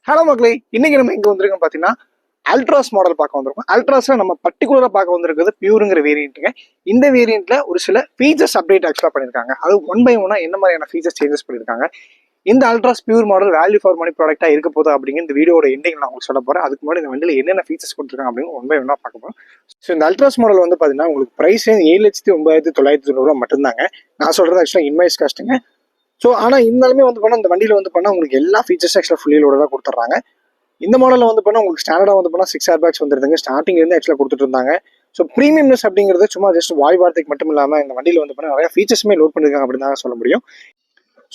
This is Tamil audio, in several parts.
ஹலோ மக்களே, இன்னைக்கு நம்ம எங்க வந்திருக்கோம் பாத்தீங்கன்னா அல்ட்ராஸ் மாடல் பார்க்க வந்திருக்கோம். அல்ட்ராஸ்ல நம்ம பர்டிகுலரா பார்க்க வந்திருக்கிறது பியூருங்கிற வேரியன்ட்டுங்க. இந்த வேரியன்ட்ல ஒரு சில ஃபீச்சர்ஸ் அப்டேட் ஆக்சுவலா பண்ணிருக்காங்க. அது ஒன் பை ஒன்னா என்ன மாதிரியான ஃபீச்சர்ஸ் சேஞ்சஸ் பண்ணிருக்காங்க, இந்த Altroz pure model value for money ப்ராடக்டா இருக்க போதா அப்படிங்கிற இந்த வீடியோட எண்டிங் நான் உங்களுக்கு சொல்ல போறேன். அதுக்கு முன்னாடி இந்த வண்டியில என்னென்ன ஃபீச்சர்ஸ் கொடுத்துருக்காங்க அப்படின்னு ஒன் பை ஒன்னா பார்க்க போறோம். ஸோ இந்த அல்ட்ராஸ் மாடல் வந்து பாத்தீங்கன்னா உங்களுக்கு பிரைஸ் 7,09,990 மட்டும்தாங்க. நான் சொல்றது ஆக்சுவலா இன்வாய்ஸ் காஸ்ட்டுங்க. ஸோ ஆனால் இருந்தாலுமே வந்து பண்ணால் இந்த வண்டியில் வந்து பண்ணால் உங்களுக்கு எல்லா ஃபீச்சர்ஸும் ஆக்சுவலாக ஃபுல்லி லோடாக கொடுத்துட்றாங்க. இந்த மாடலில் வந்து பண்ணால் உங்களுக்கு ஸ்டாண்டர்டாக வந்து பண்ணால் 6 ஏர்பேக்ஸ் வந்துருதுங்க. ஸ்டார்டிங்லேருந்து ஆக்சுவலாக கொடுத்துட்டு இருந்தாங்க. ஸோ ப்ரீமியம்னஸ் அப்படிங்கிறது சும்மா ஜஸ்ட் வாய் வார்த்தைக்கு மட்டும் இல்லாமல் இந்த வண்டியில் வந்து பண்ணால் நிறைய ஃபீச்சர்ஸுமே லோட் பண்ணியிருக்காங்க அப்படின்னு தான் சொல்ல முடியும்.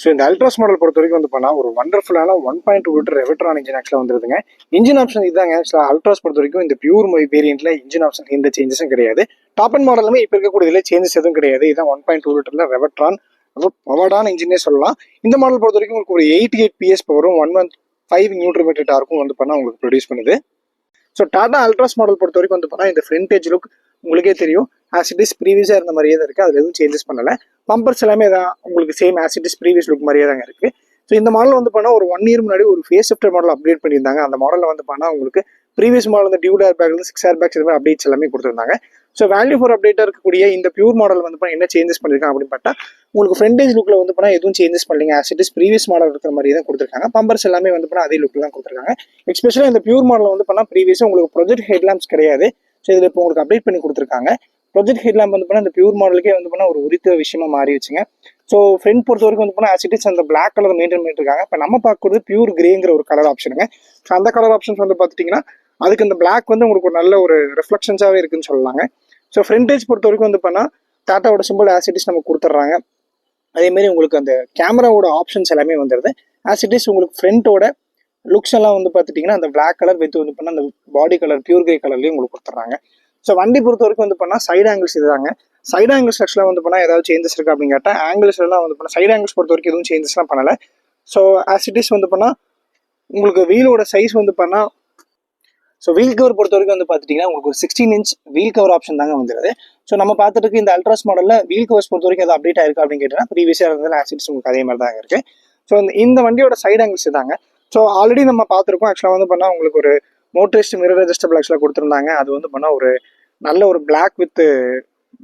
ஸோ இந்த அல்ட்ராஸ் மாடல் பொறுத்த வரைக்கும் வந்து பண்ணால் ஒரு வண்டர்ஃபுல்லான 1.2 லிட்டர் ரெவட்ரான் இன்ஜின் ஆக்சுவலாக வந்துருதுங்க. இன்ஜின் ஆப்ஷன் இதுதாங்க. ஆக்சுவலாக அல்ட்ராஸ் பொறுத்த வரைக்கும் இந்த பியூர் வேரியன்ட்ல இன்ஜின் ஆப்ஷன் எந்த சேஞ்சஸும் கிடையாது. டாப் அண்ட் மாடலுமே இப்போ இருக்கக்கூடியதுல சேஞ்சஸ் எதுவும் கிடையாது. இதுதான் 1.2 லிட்டர்ல ரெவட்ரான், ரொம்ப பவர்டான இன்ஜினே சொல்லலாம். இந்த மாடல் பொறுத்த வரைக்கும் உங்களுக்கு ஒரு 88 PS பவரும் 115 நியூட்டன் டார்க்கும் வந்து பண்ணால் உங்களுக்கு ப்ரொடியூஸ் பண்ணுது. ஸோ டாடா அல்ட்ராஸ் மாடல் பொறுத்த வரைக்கும் வந்து பண்ணால் இந்த ஃப்ரண்டேஜ் லுக் உங்களுக்கே தெரியும், ஆஸ் இட் இஸ் ப்ரீவியஸாக இருந்த மாதிரியே தான் இருக்குது. அதில் எதுவும் சேஞ்சஸ் பண்ணலை. பம்பர்ஸ் எல்லாமே தான் உங்களுக்கு same as it is previous look மாதிரியே தாங்க இருக்குது. ஸோ இந்த மாடல் வந்து பண்ணால் ஒரு 1 இயர் முன்னாடி ஒரு ஃபேஸ் ஷிஃப்டர் மாடல் அப்டேட் பண்ணியிருந்தாங்க. அந்த மாடலில் வந்து பண்ணால் உங்களுக்கு ப்ரீவியஸ் மாடல் வந்து டியூட் ஏர் பேக்ல 6 ஏர் பேக்ஸ் இது மாதிரி அப்டேட்ஸ் எல்லாமே கொடுத்துருந்தாங்க. ஸோ வேல்யூ ஃபார் அப்டேட்டாக இருக்கக்கூடிய இந்த பியூர் மாடல் வந்து பண்ணால் என்ன சேஞ்சஸ் பண்ணியிருக்காங்க அப்படின்னு பார்த்தா உங்களுக்கு ஃப்ரண்டேஜ் லுக்கில் வந்து பண்ணால் எதுவும் சேஞ்சஸ் பண்ணீங்க. As it is previous model இருக்கிற மாதிரி தான் கொடுத்துருக்காங்க. பம்பர்ஸ் எல்லாமே வந்து பண்ணால் அதே லுக்கில் தான் கொடுத்துருக்காங்க. எஸ்பெஷலாக இந்த பியூர் மாடல் வந்து பண்ணால் ப்ரீவியஸாக உங்களுக்கு ப்ரொஜெக்ட் ஹெட்லாம்ப்ஸ் கிடையாது. ஸோ இதில் இப்போ உங்களுக்கு அப்டேட் பண்ணி கொடுத்துருக்காங்க. ப்ரொஜெக்ட் ஹெட்லாம்ப் வந்து பண்ணால் இந்த பியூர் மாடலுக்கே வந்து பண்ணால் ஒரு உரித்த விஷயமா மாறிடுச்சுங்க. ஸோ ஃப்ரண்ட் பொறுத்த வரைக்கும் வந்து பண்ணால் ஆஸ் இட் இஸ் அந்த பிளாக் கலர் மெயின்டைன் பண்ணிருக்காங்க. இப்போ நம்ம பார்க்கறது பியூர் கிரேங்கிற ஒரு கலர் ஆப்ஷனுங்க. ஸோ அந்த கலர் ஆப்ஷன்ஸ் வந்து பார்த்துட்டிங்கன்னா அதுக்கு இந்த பிளாக் வந்து உங்களுக்கு ஒரு நல்ல ஒரு ரிஃப்ளெக்ஷன்ஸாகவே இருக்குன்னு சொல்லலாங்க. ஸோ ஃப்ரண்டேஜ் பொறுத்த வரைக்கும் வந்து பண்ணால் டாட்டாவோட சிம்பிள் ஆஸ் இட் இஸ் நம்ம கொடுத்துட்றாங்க. அதேமாரி உங்களுக்கு அந்த கேமராவோட ஆப்ஷன்ஸ் எல்லாமே வந்துடுது. ஆஸ் இட் இஸ் உங்களுக்கு ஃப்ரண்ட்டோட லுக்ஸ் எல்லாம் வந்து பார்த்துட்டிங்கன்னா அந்த பிளாக் கலர் வித் வந்து பண்ணால் அந்த பாடி கலர் பியூர் கிரே கலர்லேயும் உங்களுக்கு கொடுத்துட்றாங்க. ஸோ வண்டி பொறுத்த வரைக்கும் வந்து பண்ணால் சைடு ஆங்கிள்ஸ் இதுதாங்க. சைடு ஆங்கிள்ஸ் ஆக்சுவலாக வந்து பண்ணால் ஏதாவது சேஞ்சஸ் இருக்கா அப்படின்னு கேட்டால் ஆங்கிள்ஸ் எல்லாம் வந்து பண்ணால் சைடு ஆங்கிள்ஸ் பொறுத்த வரைக்கும் எதுவும் சேஞ்சஸ்லாம் பண்ணலை. ஸோ ஆஸ் இட் இஸ் வந்து பண்ணால் உங்களுக்கு வீலோட சைஸ் வந்து பண்ணால் ஸோ வீல் கவர் பொறுத்த வரைக்கும் வந்து பார்த்துட்டிங்கன்னா உங்களுக்கு ஒரு 16 இன்ச் வீல் கவர் ஆப்ஷன் தாங்க வந்துருது. ஸோ நம்ம பார்த்துட்டு இந்த அல்ட்ராஸ் மாடலில் வீல் கவர்ஸ் பொறுத்த வரைக்கும் அது அப்டேட் ஆயிருக்கு அப்படின்னு கேட்டால் ப்ரீவியஸாக இருந்தது ஆஸ் இட் இஸ் உங்களுக்கு அதே மாதிரி தான் இருக்குது. ஸோ இந்த வண்டியோட சைடு ஆங்கிள்ஸ் தாங்க. ஸோ ஆல்ரெடி நம்ம பார்த்துருக்கோம். ஆக்சுவலாக வந்து பண்ணால் உங்களுக்கு ஒரு மோட்டரிஸ்ட் மிரர் அட்ஜஸ்டபிள் ஆக்சுவலாக கொடுத்துருந்தாங்க. அது வந்து பண்ணால் ஒரு நல்ல ஒரு black with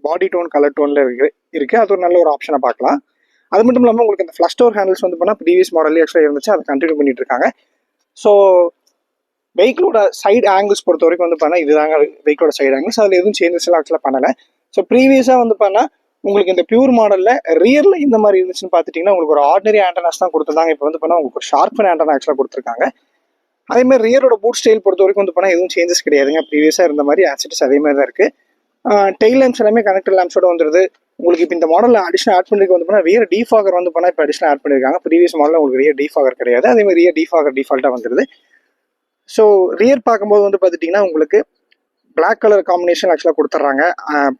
body tone colour டோனில் இருக்குது. அது ஒரு நல்ல ஒரு ஆப்ஷனை பார்க்கலாம். அது மட்டும் இல்லாமல் உங்களுக்கு இந்த ஃப்ளஷ் டோர் ஹேண்டில்ஸ் வந்து பண்ணால் ப்ரீவியஸ் மாடல்லே ஆக்சுவலாக இருந்துச்சு. அதை கண்டினியூ பண்ணிட்டு இருக்காங்க. ஸோ வெஹிக்கிளோட சைடு ஆங்கிள்ஸ் பொறுத்த வரைக்கும் வந்து பண்ணால் இதுதாங்க வெஹிக்கிளோட சைடு ஆங்கிள்ஸ். அதில் எதுவும் சேஞ்சஸ் எல்லாம் ஆக்சுவலாக பண்ணலை. ஸோ ப்ரீவியஸாக வந்து பண்ணால் உங்களுக்கு இந்த பியூர் மாடலில் ரியரில் இந்த மாதிரி இருந்துச்சுன்னு பார்த்துட்டிங்கன்னா உங்களுக்கு ஒரு ஆர்டினரி ஆண்டனாஸ் தான் கொடுத்துருந்தாங்க. இப்போ வந்து பண்ணால் உங்களுக்கு ஒரு ஷார்ப்பன் ஆண்டனா ஆக்சுவலாக கொடுத்துருக்காங்க. அதேமாதிரி ரியரோட பூட் ஸ்டைல் பொறுத்த வரைக்கும் வந்து பண்ணால் எதுவும் சேஞ்சஸ் கிடையாதுங்க. ப்ரீவியஸாக இருந்த மாதிரி ஆசிட்ஸ் அதே மாதிரி தான் இருக்குது. டெயில் லேம்ப்ஸ் எல்லாமே கனெக்டர் லேம்ப்ஸோட வந்துருது. உங்களுக்கு இப்போ இந்த மாடலில் அடிஷனல் ஆட் பண்ணிருக்க வந்து பண்ணால் ரியர் டீஃபாகர் வந்து பண்ணால் இப்போ அடிஷனல் ஆட் பண்ணியிருக்காங்க. ப்ரீவியஸ் மாடலில் உங்களுக்கு ரியர் டீஃபாகர் கிடையாது. அதேமாதிரி ரியர் டீஃபாகர் டிஃபால்ட்டாக வந்துருது. ஸோ ரியர் பார்க்கும்போது வந்து பார்த்துட்டிங்கன்னா உங்களுக்கு பிளாக் கலர் காம்பினேஷன் ஆக்சுவலாக கொடுத்துட்றாங்க.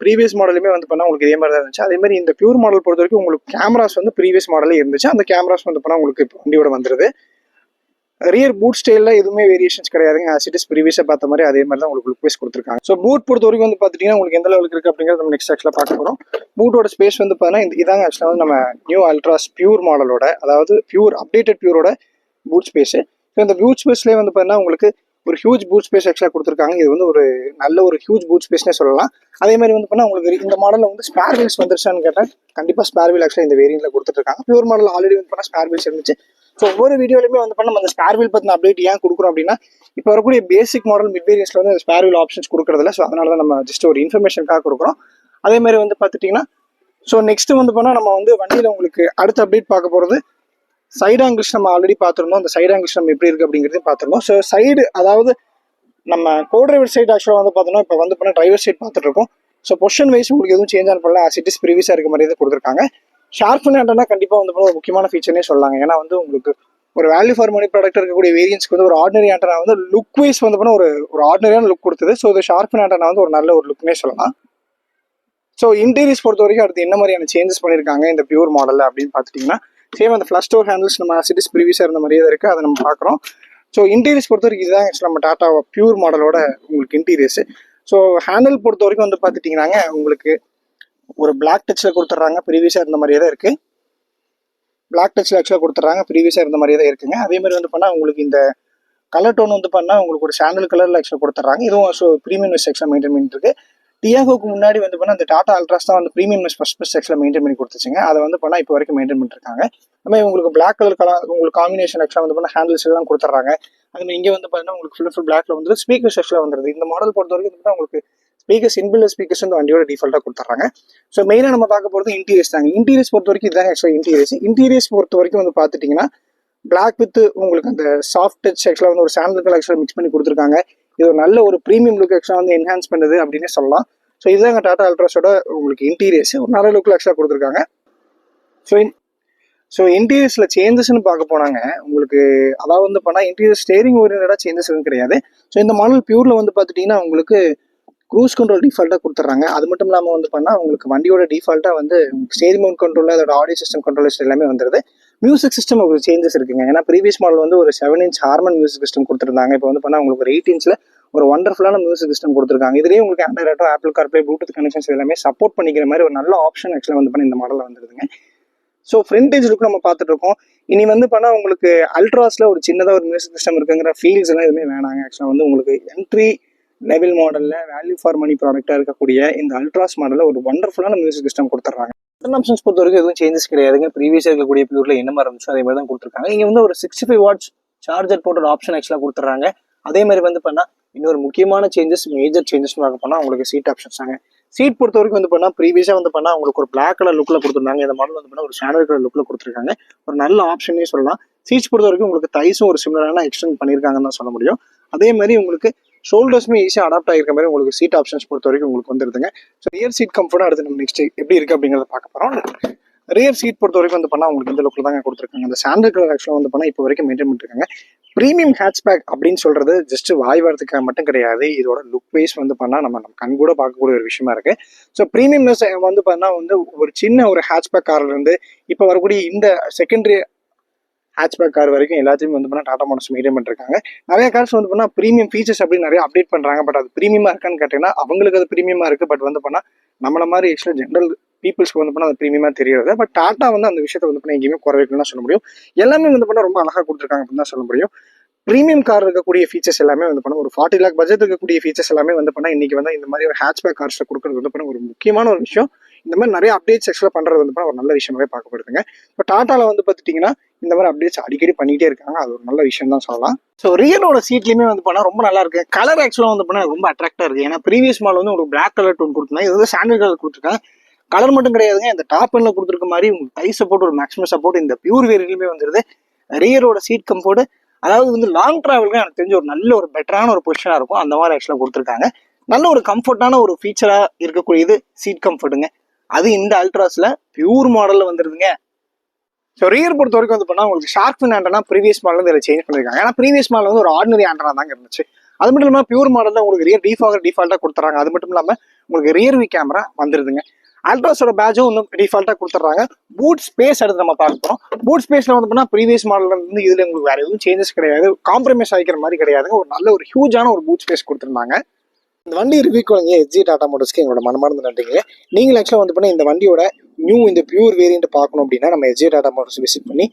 ப்ரீவியஸ் மாடலுமே வந்து பண்ணால் உங்களுக்கு இதே மாதிரி தான் இருந்துச்சு. அதேமாதிரி இந்த பியூர் மாடல் பொறுத்த வரைக்கும் உங்களுக்கு கேமராஸ் வந்து ப்ரீவியஸ் மாடலே இருந்துச்சு. அந்த கேமராஸ் வந்து பண்ணால் உங்களுக்கு இப்போ வண்டியோட வந்துருது. ரியர் பூட் ஸ்டைலில் எதுவுமே வேரியேஷன்ஸ் கிடையாதுங்க. ஆஸ் இட் இஸ் ப்ரீவியஸாக பார்த்த மாதிரி அதே மாதிரி தான் உங்களுக்கு லுக் வைஸ் கொடுத்துருக்காங்க. ஸோ பூட் பொறுத்த வரைக்கும் வந்து பார்த்துட்டிங்கன்னா உங்களுக்கு எந்த லெவலுக்கு இருக்குது அப்படிங்கிறது நம்ம நெக்ஸ்ட் ஆக்சுவலாக பார்க்க போகிறோம். பூட்டோட ஸ்பேஸ் வந்து பார்த்தீங்கன்னா இதாங்க ஆக்சுவலாக வந்து நம்ம நியூ அல்ட்ராஸ் பியூர் மாடலோட, அதாவது பியூர் அப்டேட்டட் பியூரோட பூட் ஸ்பேஸு. ஸோ இந்த பூட் ஸ்பேஸ்லேயே வந்து பார்த்தீங்கன்னா உங்களுக்கு ஒரு ஹியூஜ் பூட் ஸ்பேஸ் ஆக்சுவலாக கொடுத்துருக்காங்க. இது வந்து ஒரு நல்ல ஒரு ஹியூஜ் பூட் ஸ்பேஸ்னே சொல்லலாம். அதே மாதிரி வந்து பண்ணால் உங்களுக்கு இந்த மாடலில் வந்து ஸ்பேர் வீல்ஸ் வந்துருச்சான்னு கேட்டால் கண்டிப்பாக ஸ்பேர் வீல் ஆக்சுவலாக இந்த வேரியண்ட்டில் கொடுத்துருக்காங்க. பியூர் மாடல் ஆல்ரெடி வந்து பண்ணால் ஸ்பேர் வீல்ஸ் இருந்துச்சு. ஸோ ஒவ்வொரு வீடியோலையுமே வந்து பண்ண நம்ம அந்த ஸ்பேர் வீல் பற்றின அப்டேட் ஏன் கொடுக்குறோம் அப்படின்னா இப்போ வரக்கூடிய பேசிக் மாடல் மிட் வேரியன்ஸ்ல வந்து ஸ்பேர் வீல் ஆப்ஷன்ஸ் கொடுக்குறதில்ல. ஸோ அதனால தான் நம்ம ஜஸ்ட் ஒரு இன்ஃபர்மேஷனுக்காக கொடுக்குறோம். அதே மாதிரி வந்து பார்த்துட்டிங்கன்னா ஸோ நெக்ஸ்ட் வந்து பண்ணால் நம்ம வந்து வண்டியில் உங்களுக்கு அடுத்த அப்டேட் பார்க்க போகிறது சைடு ஆங்கிள்ஸ். நம்ம ஆல்ரெடி பார்த்துருந்தோம். அந்த சைடு ஆங்கிள்ஸ் நம்ம எப்படி இருக்குது அப்படிங்கிறதையும் பார்த்துருந்தோம். ஸோ சைடு அதாவது நம்ம கோ டிரைவர் சைடு ஆக்சுவலாக வந்து பார்த்தோம்னா இப்போ வந்து பண்ண டிரைவர் சைட் பார்த்துட்டு இருக்கோம். ஸோ பொசிஷன் வைஸ் உங்களுக்கு எதுவும் சேஞ்ச் ஆன பண்ணல. ஆஸ் இட் இஸ் ப்ரீவியஸாக இருக்க மாதிரி தான் கொடுத்துருக்காங்க. ஷார்ப்பன் ஆண்டனா கண்டிப்பாக வந்து ஒரு முக்கியமான ஃபீச்சர்னே சொல்லலாங்க. ஏன்னா வந்து உங்களுக்கு ஒரு வேல்யூ ஃபார் மணி ப்ராடக்ட் இருக்கக்கூடிய வேரியன்ஸ்க்கு வந்து ஒரு ஆர்டினரி ஆண்டனா வந்து லுக் வைஸ் வந்து பண்ண ஒரு ஆர்டினரியான லுக் கொடுத்தது. ஸோ இது ஷார்ப்பன் ஆண்டனா வந்து ஒரு நல்ல ஒரு லுக்னே சொல்லலாம். ஸோ இன்டீரியர்ஸ் பொறுத்த வரைக்கும் அடுத்து என்ன மாதிரியான சேஞ்சஸ் பண்ணியிருக்காங்க இந்த பியூர் மாடலில் அப்படின்னு பார்த்துட்டிங்கன்னா சேம் அந்த ஃப்ளஷ் டோர் ஹேண்டில்ஸ் நம்ம ஆஸ் இட் இஸ் ப்ரீவியஸாக இருந்த மாதிரியே தான் இருக்குது. அதை நம்ம பார்க்குறோம். ஸோ இன்டீரியர்ஸ் பொறுத்த வரைக்கும் இதுதான் ஆக்சுவலாக நம்ம டாட்டா பியூர் மாடலோட உங்களுக்கு இன்டீரியர்ஸ். ஸோ ஹேண்டில் பொறுத்த வரைக்கும் வந்து பார்த்துட்டிங்கன்னாங்க உங்களுக்கு ஒரு பிளாக் டச்சில் கொடுத்துட்றாங்க. ப்ரீவியஸாக இருந்த மாதிரியே தான் இருக்குது. பிளாக் டச்சில் ஆக்சுவலாக கொடுத்துட்றாங்க. ப்ரீவியஸாக இருந்த மாதிரியே தான் இருக்குங்க. அதே மாதிரி வந்து பண்ணால் உங்களுக்கு இந்த கலர் டோன் வந்து பண்ணால் உங்களுக்கு ஒரு சாண்டல் கலரில் ஆக்சுவலாக கொடுத்துட்றாங்க. இதுவும் ப்ரீமியம் செக்ஷன் மெயின்டைன் பண்ணிட்டு இருக்கு. டியாகோக்கு முன்னாடி வந்து பண்ணால் அந்த டாடா அல்ட்ராஸ் தான் வந்து ப்ரீமியம் ஃபர்ஸ்ட் செக்ஷனில் மெயின்டைன் பண்ணி கொடுத்துச்சுங்க. அதை வந்து பண்ணால் இப்போ வரைக்கும் மெயின்டைன் பண்ணிருக்காங்க. அதுமாதிரி உங்களுக்கு பிளாக் கலர் உங்களுக்கு காம்பினேஷன் ஆக்சுவலாக வந்து பண்ணால் ஹேண்டில்ஸ் எல்லாம் கொடுத்துட்றாங்க. அதுமாதிரி இங்கே வந்து பார்த்தீங்கன்னா உங்களுக்கு ஃபுல் பிளாக்ல வந்து ஸ்பீக்கர் செக்ஷனில் வந்துருது. இந்த மாடல் பொறுத்த வரைக்கும் உங்களுக்கு ஸ்பீக்கர்ஸ் இன்பில்ட் ஸ்பீக்கர்ஸ் வந்து வண்டியோட டிஃபால்ட்டாக கொடுத்துட்றாங்க. ஸோ மெயினாக நம்ம பார்க்க போகிறது இன்டீரியர்ஸ் தாங்க. இன்டீரியர்ஸ் பொறுத்த வரைக்கும் இதுதான் ஆக்சுவலாக இன்டீரியர்ஸ் பொறுத்த வரைக்கும் வந்து பார்த்துட்டிங்கன்னா பிளாக் வித் உங்களுக்கு அந்த சாஃப்ட் டச் ஆக்சுவலாக வந்து ஒரு சாண்டல் கலர் ஆக்சுவலாக மிக்ஸ் பண்ணி கொடுத்துருக்காங்க. இது ஒரு நல்ல ஒரு ப்ரீமியம் லுக் ஆக்சுவலாக வந்து என்ஹான்ஸ் பண்ணுது அப்படின்னு சொல்லலாம். ஸோ இதுதாங்க டாடா அல்ட்ராஸோட உங்களுக்கு இன்டீரியர்ஸ் ஒரு நல்ல லுக்கில் ஆக்சுவலாக கொடுத்துருக்காங்க. ஸோ இன்டீரியர்ஸில் சேஞ்சஸ்ன்னு பார்க்க போனாங்க உங்களுக்கு அதாவது வந்து பண்ணால் இன்டீரியர் ஸ்டேரிங் ஓரியன்டாக சேஞ்சஸ் எதுவும் கிடையாது. ஸோ இந்த மாடல் பியூரில் வந்து பார்த்துட்டிங்கன்னா உங்களுக்கு க்ரூஸ் கண்ட்ரோல் டிஃபால்ட்டாக கொடுத்துட்றாங்க. அது மட்டும் இல்லாமல் வந்து பண்ணால் உங்களுக்கு வண்டியோட டிஃபால்ட்டாக வந்து ஸ்டேரிங் மவுண்ட் கண்ட்ரோல் அதோட ஆடியோ சிஸ்டம் கண்ட்ரோல்ஸ் எல்லாமே வந்துருது. மியூசிக் சிஸ்டம் ஒரு சேஞ்சஸ் இருக்குங்க. ஏன்னா ப்ரீவியஸ் மாடல் வந்து ஒரு 7 inch ஹார்மன் மியூசிக் சிஸ்டம் கொடுத்துருந்தாங்க. இப்போ வந்து பண்ணால் உங்களுக்கு ஒரு 8 inchல ஒரு ஒண்டர்ஃபுல்லான மியூசிக் சிஸ்டம் கொடுத்துருக்காங்க. இதுலேயே உங்களுக்கு Android auto, apple CarPlay, Bluetooth connections எல்லாமே சப்போர்ட் பண்ணிக்கிற மாதிரி ஒரு நல்ல ஆப்ஷன் ஆக்சுவலாக வந்து பண்ணி இந்த மாடலில் வந்துருதுங்க. ஸோ ஃப்ரண்டேஜ் லுக் நம்ம பார்த்துட்டு இருக்கோம். இனி வந்து பண்ணால் உங்களுக்கு அல்ட்ராஸில் ஒரு சின்னதாக ஒரு மியூசிக் சிஸ்டம் இருக்குங்கிற ஃபீல்ஸ் எல்லாம் எதுவுமே வேணாங்க. ஆக்சுவலாக வந்து உங்களுக்கு என்ட்ரி லெவல் மாடலில் வேல்யூ ஃபார் மணி ப்ராடக்டாக இருக்கக்கூடிய இந்த அல்ட்ராஸ் மாடலில் ஒரு ஒண்டர்ஃபுல்லான மியூசிக் சிஸ்டம் கொடுத்துட்றாங்க. ஆப்ஷன்ஸ் பொறுத்த வரைக்கும் எதுவும் சேஞ்சஸ் கிடையாதுங்க. ப்ரீவியஸாக இருக்கக்கூடிய பியூரில் என்ன மாதிரி இருந்துச்சோ அதே மாதிரி தான் கொடுத்துருக்காங்க. இங்கே வந்து ஒரு 65 watts சார்ஜர் போட்டு ஒரு ஆப்ஷன் ஆக்சுவலாக கொடுத்துட்றாங்க. அதே மாதிரி வந்து பண்ணால் இன்னொரு முக்கியமான மேஜர் சேஞ்சஸ் பார்க்க போனால் உங்களுக்கு சீட் ஆப்ஷன்ஸ் தாங்க. சீட் பொறுத்த வரைக்கும் வந்து பண்ணால் ப்ரீவியஸாக வந்து பண்ணால் உங்களுக்கு ஒரு பிளாக் கலர் லுக்கில் கொடுத்துருந்தாங்க. இந்த மாடல் வந்து பண்ணால் ஒரு சாண்டல் கலர் லுக்கில் கொடுத்துருக்காங்க. ஒரு நல்ல ஆப்ஷனே சொல்லலாம். சீட்ஸ் பொறுத்த வரைக்கும் உங்களுக்கு தைஸும் ஒரு சிமிலரான எக்ஸ்டெண்ட் பண்ணியிருக்காங்கன்னு தான் சொல்ல முடியும். அதே மாதிரி உங்களுக்கு ஷோல்டர்ஸுமே ஈஸியாக அடாப்ட் ஆகிருக்க மாதிரி உங்களுக்கு சீட் ஆப்ஷன்ஸ் பொறுத்த வரைக்கும் உங்களுக்கு வந்துருதுங்க. ஸோ ரியர் சீட் கம்ஃபர்ட்டாக அடுத்து நம்ம நெக்ஸ்ட் எப்படி இருக்குது அப்படிங்கிறத பார்க்க போகிறோம். ரியர் சீட் பொறுத்த வரைக்கும் வந்து பண்ணால் உங்களுக்கு இந்த லுக்கில் தாங்க கொடுத்துருக்காங்க. அந்த சாண்டல் கலர் ஆக்சுவலாக வந்து பண்ணால் இப்போ வரைக்கும் மெயின்டைன் பண்ணிருக்காங்க. ப்ரீமியம் ஹேட்ச்பேக் அப்படின்னு சொல்றது ஜஸ்ட் வாய் வார்த்தைக்காக மட்டும் கிடையாது. இதோட லுக் வைஸ் வந்து பண்ணால் நம்ம கண் கூட பார்க்கக்கூடிய ஒரு விஷயமா இருக்கு. ஸோ ப்ரீமியம்னஸ் வந்து பண்ணால் வந்து ஒரு சின்ன ஒரு ஹேட்ச்பேக் கார்ல இருந்து இப்போ வரக்கூடிய இந்த செகண்டரி ஹேட்ச்பேக் கார் வரைக்கும் எல்லாத்தையும் வந்து பண்ணால் டாடா மோட்டார்ஸ் மெயின்டைன் பண்ணிருக்காங்க. நிறைய கார்ஸ் வந்து பண்ணால் ப்ரீமியம் ஃபீச்சர்ஸ் அப்படின்னு நிறைய அப்டேட் பண்ணுறாங்க. பட் அது ப்ரீமியமாக இருக்கான்னு கேட்டீங்கன்னா அவங்களுக்கு அது ப்ரீமியமாக இருக்குது. பட் வந்து பண்ணால் நம்மள மாதிரி ஆக்சுவலாக ஜென்ரல் பீப்புள்ஸ்க்கு வந்து பண்ணால் அது ப்ரீமியமாக தெரியாது. பட் டாடா வந்து அந்த விஷயத்தை வந்து பண்ணால் எங்கேயுமே குறைவிக்கணும்னு சொல்ல முடியும். எல்லாமே வந்து பண்ணால் ரொம்ப அழகாக கொடுத்துருக்காங்க அப்படின்னு தான் சொல்ல முடியும். ப்ரீமியம் கார் இருக்கக்கூடிய ஃபீச்சர்ஸ் எல்லாமே வந்து பண்ண ஒரு 40 lakh பட்ஜெட் இருக்கக்கூடிய ஃபீச்சர்ஸ் எல்லாமே வந்து பண்ணால் இன்னைக்கு வந்து இந்த மாதிரி ஒரு ஹேட்ச்பேக் கார்ஸில் கொடுக்குறது வந்து பண்ண ஒரு முக்கியமான ஒரு விஷயம். இந்த மாதிரி நிறைய அப்டேட்ஸ் ஆக்சுவலாக பண்ணுறது வந்து பண்ண ஒரு நல்ல விஷயமாவே பார்க்கப்படுதுங்க. இப்போ டாட்டாவில் வந்து பார்த்துட்டிங்கன்னா இந்த மாதிரி அப்டேட்ஸ் அடிக்கடி பண்ணிகிட்டே இருக்காங்க. அது ஒரு நல்ல விஷயம் தான் சொல்லலாம். ஸோ ரியலோட சீட்லையுமே வந்து பண்ணால் ரொம்ப நல்லா இருக்கு. கலர் ஆக்சுவலாக வந்து பண்ணால் ரொம்ப அட்ராக்டாக இருக்குது. ஏன்னா ப்ரீவியஸ் மாடல் வந்து உங்களுக்கு பிளாக் கலர் டோன் கொடுத்துருந்தாங்க. இது வந்து சாண்டல் கலர் கொடுத்துருக்காங்க. கலர் மட்டும் கிடையாதுங்க. இந்த டாப் எண்ணில் கொடுத்துருக்க மாதிரி உங்களுக்கு டை சப்போர்ட் ஒரு மேக்ஸிமம் சப்போர்ட் இந்த பியூர் வேரியன்ட்லையுமே வந்துருது. ரியரோட சீட் கம்ஃபோர்ட் அதாவது வந்து லாங் டிராவலுக்கு எனக்கு தெரிஞ்ச ஒரு நல்ல ஒரு பெட்டரான ஒரு பொசிஷனாக இருக்கும். அந்த மாதிரி ஆக்சுவலாக கொடுத்துருக்காங்க. நல்ல ஒரு கம்ஃபர்டான ஒரு ஃபீச்சராக இருக்கக்கூடியது சீட் கம்ஃபர்ட்டுங்க. அது இந்த அல்ட்ராஸில் பியூர் மாடலில் வந்துருதுங்க. ஸோ ரியர் பொறுத்த வரைக்கும் வந்து பண்ணால் உங்களுக்கு shark fin antenna previous model வந்து இதில் சேஞ்ச் பண்ணியிருக்காங்க. ஏன்னா ப்ரீவியஸ் மாடல் வந்து ஒரு ஆர்டினரி ஆண்டனா தாங்க இருந்துச்சு. அது மட்டும் இல்லாமல் பியூர் மாடலில் உங்களுக்கு ரியர் டிஃபால்ட்டாக கொடுத்துறாங்க. அது மட்டும் இல்லாமல் உங்களுக்கு ரியர் வி கேமரா வந்துருதுங்க. அல்ட்ராஸோட பேட்சும் வந்து டிஃபால்ட்டாக கொடுத்துட்றாங்க. பூட் ஸ்பேஸ் எடுத்து நம்ம பார்க்குறோம். பூட் ஸ்பேஸில் வந்து பண்ணால் ப்ரீவியஸ் மாடல் வந்து இதில் உங்களுக்கு வேறு எதுவும் சேஞ்சஸ் கிடையாது. காம்ப்ரமைஸ் ஆகிக்கிற மாதிரி கிடையாதுங்க. ஒரு நல்ல ஒரு ஹியூஜான ஒரு பூட் ஸ்பேஸ் கொடுத்துருந்தாங்க. இந்த வண்டி ரிவ்யூ கொடுங்க எஸ்ஜி டாடா மோட்டர்ஸ்க்கு எங்களோட மனமார்ந்த நன்றிங்க. நீங்கள் ஆக்சுவலாக வந்து பண்ணி இந்த வண்டியோட இந்த பியூர் வேரியன்ட் பார்க்கணும் அப்படின்னா நம்ம எஸ்ஜி டாடா மோட்டர்ஸ் விசிட் பண்ணி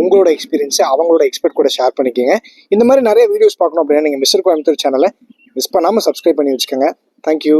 உங்களோட எக்ஸ்பீரியன்ஸை அவங்களோட எக்ஸ்பர்ட் கூட ஷேர் பண்ணிக்கோங்க. இந்த மாதிரி நிறைய வீடியோஸ் பார்க்கணும் அப்படின்னா நீங்கள் மிஸ்டர் கோயம்புத்தூர் சேனலை மிஸ் பண்ணாமல் சப்ஸ்கிரைப் பண்ணி வச்சுக்கோங்க. தேங்க்யூ.